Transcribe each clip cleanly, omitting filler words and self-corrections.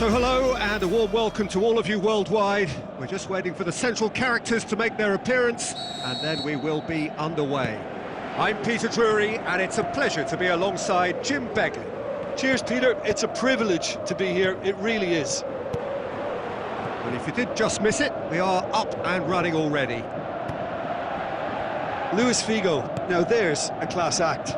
So hello and a warm welcome to all of you worldwide. We're just waiting for the central characters to make their appearance and then we will be underway. I'm Peter Drury and it's a pleasure to be alongside Jim Begley. Cheers, Peter. It's a privilege to be here. It really is. And if you did just miss it, we are up and running already. Luis Figo, now there's a class act.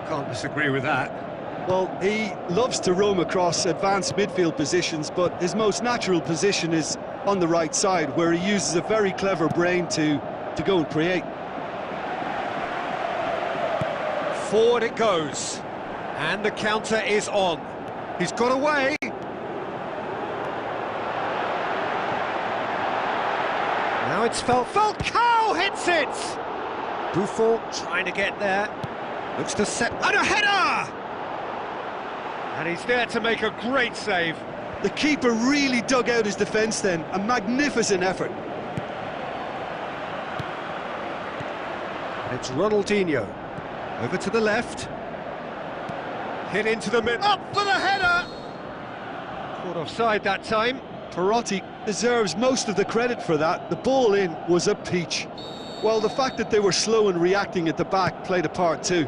Can't disagree with that. Well, he loves to roam across advanced midfield positions, but his most natural position is on the right side, where he uses a very clever brain to go and create. Forward it goes, and the counter is on. He's got away. Now it's Falcao hits it! Buffon trying to get there. Looks to set, and a header! And he's there to make a great save. The keeper really dug out his defence then, a magnificent effort. It's Ronaldinho, over to the left. Hit into the middle, up for the header! Caught offside that time. Perotti deserves most of the credit for that. The ball in was a peach. Well, the fact that they were slow in reacting at the back played a part too.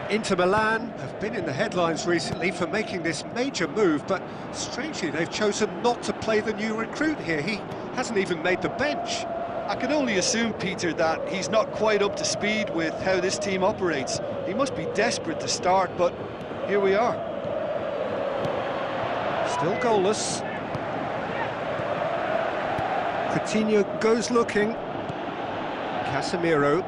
Inter Milan have been in the headlines recently for making this major move, but strangely they've chosen not to play the new recruit here. He hasn't even made the bench. I can only assume, Peter, that he's not quite up to speed with how this team operates. He must be desperate to start, but here we are. Still goalless. Coutinho goes looking. Casemiro.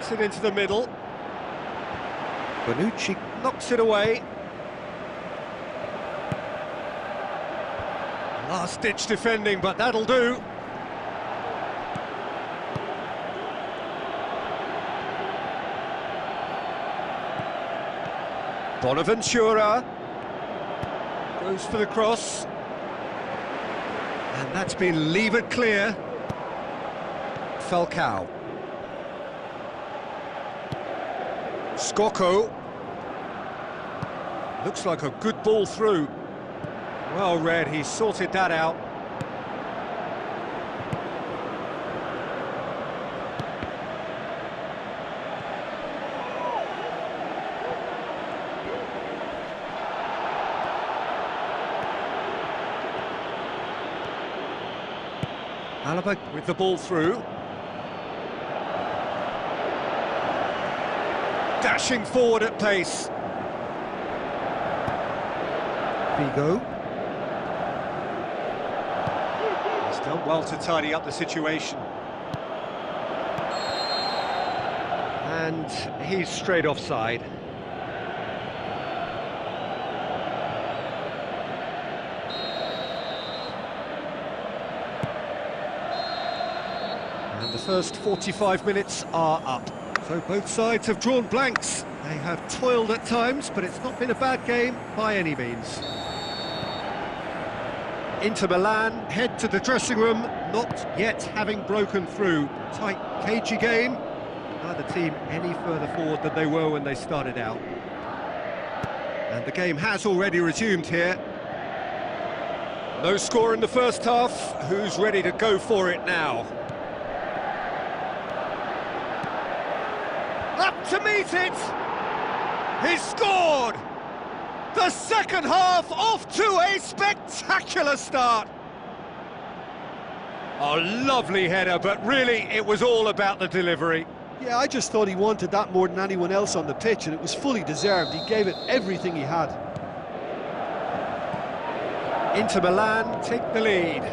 Gets it into the middle. Bonucci knocks it away. Last-ditch defending, but that'll do. Bonaventura goes for the cross, and that's been levered clear. Falcao. Scocco. Looks like a good ball through. Well read, he sorted that out. Alaba with the ball through. Dashing forward at pace. Figo. He's done well to tidy up the situation. And he's straight offside. And the first 45 minutes are up. So both sides have drawn blanks. They have toiled at times, but it's not been a bad game by any means. Inter Milan head to the dressing room, not yet having broken through. Tight, cagey game. Neither team any further forward than they were when they started out. And the game has already resumed here. No score in the first half. Who's ready to go for it now? Up to meet it! He's scored! The second half off to a spectacular start! A lovely header, but really it was all about the delivery. Yeah, I just thought he wanted that more than anyone else on the pitch, and it was fully deserved. He gave it everything he had. Inter Milan take the lead.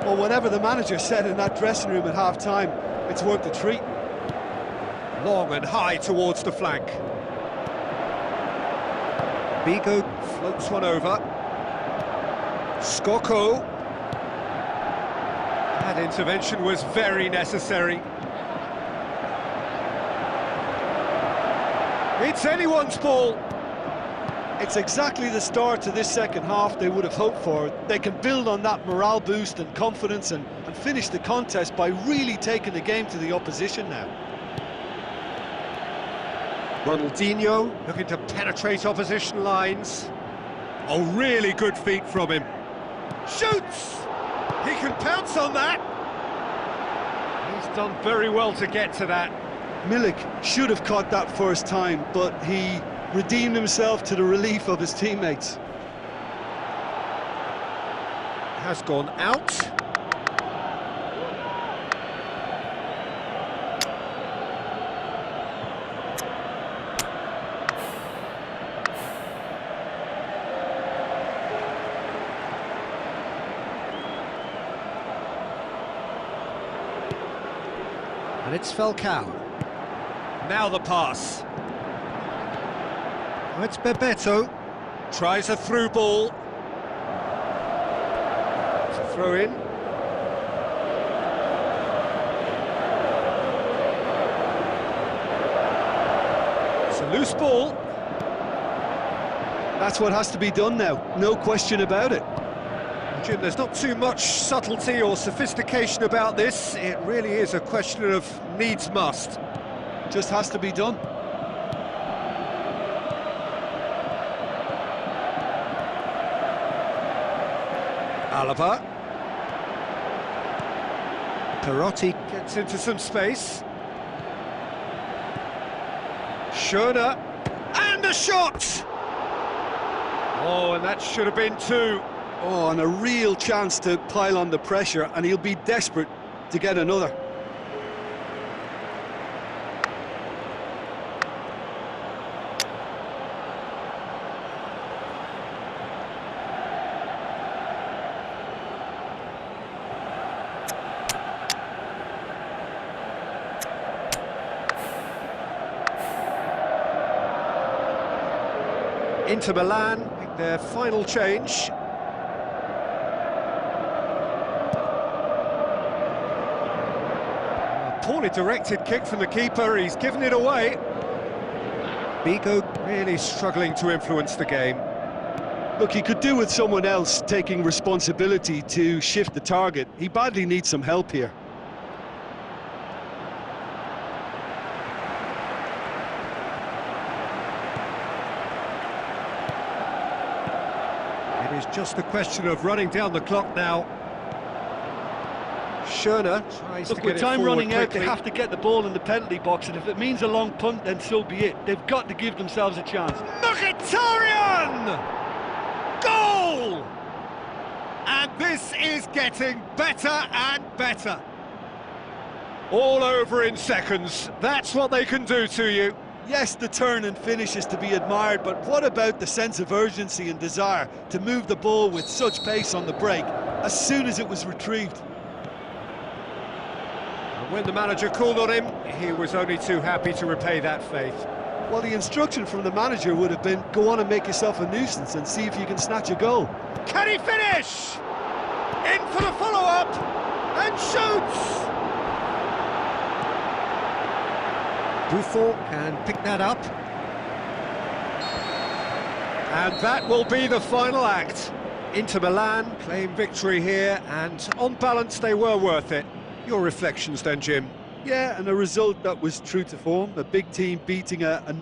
Well, whatever the manager said in that dressing room at half-time, it's worth the treat. Long and high towards the flank. Figo floats one over. Scocco. That intervention was very necessary. It's anyone's ball. It's exactly the start to this second half they would have hoped for. They can build on that morale boost and confidence and finish the contest by really taking the game to the opposition now. Ronaldinho looking to penetrate opposition lines. Oh, really good feet from him. Shoots! He can pounce on that. He's done very well to get to that. Milik should have caught that first time, but he redeemed himself to the relief of his teammates. Has gone out. And it's Falcao. Now the pass. Oh, it's Bebeto. Tries a through ball. It's a throw in. It's a loose ball. That's what has to be done now, no question about it. Jim, there's not too much subtlety or sophistication about this. It really is a question of needs must. Just has to be done. Alaba. Perotti gets into some space. Schöne. And a shot! Oh, and that should have been two. Oh, and a real chance to pile on the pressure, and he'll be desperate to get another. Inter Milan make their final change. Poorly directed kick from the keeper, he's given it away. Bigo really struggling to influence the game. Look, he could do with someone else taking responsibility to shift the target. He badly needs some help here. It is just a question of running down the clock now. Schöne tries to get it forward. Look, with time running out, they quickly. have to get the ball in the penalty box, and if it means a long punt, then so be it. They've got to give themselves a chance. Mkhitaryan! Goal! And this is getting better and better. All over in seconds. That's what they can do to you. Yes, the turn and finish is to be admired, but what about the sense of urgency and desire to move the ball with such pace on the break as soon as it was retrieved? And when the manager called on him, he was only too happy to repay that faith. Well, the instruction from the manager would have been, go on and make yourself a nuisance and see if you can snatch a goal. Can he finish? In for the follow-up, and shoots! Buffon can pick that up. And that will be the final act. Inter Milan claim victory here, and on balance they were worth it. Your reflections then, Jim? Yeah, and a result that was true to form, a big team beating a